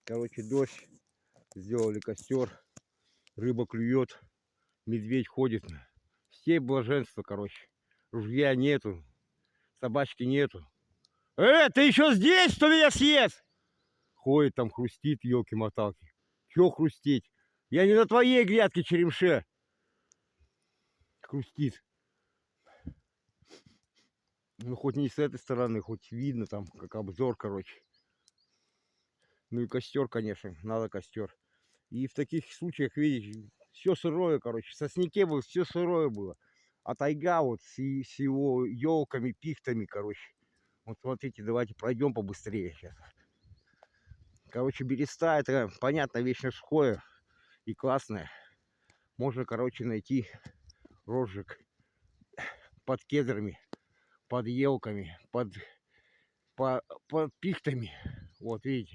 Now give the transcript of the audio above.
Короче, дождь, сделали костер, рыба клюет, медведь ходит. Степь блаженства, короче. Ружья нету, собачки нету. Ты еще здесь, что меня съест? Ходит там, хрустит, елки-моталки. Че хрустеть? Я не на твоей грядке, черемше. Хрустит. Ну, хоть не с этой стороны, хоть видно там, как обзор, короче. Ну и костер, конечно, надо костер. И в таких случаях, видишь, все сырое, короче. В сосняке было все сырое было. А тайга вот с его елками, пихтами, короче. Вот смотрите, давайте пройдем побыстрее сейчас. Короче, береста это, понятно, вечно сухое и классное. Можно, короче, найти розжиг под кедрами, под елками, под пихтами. Вот, видите.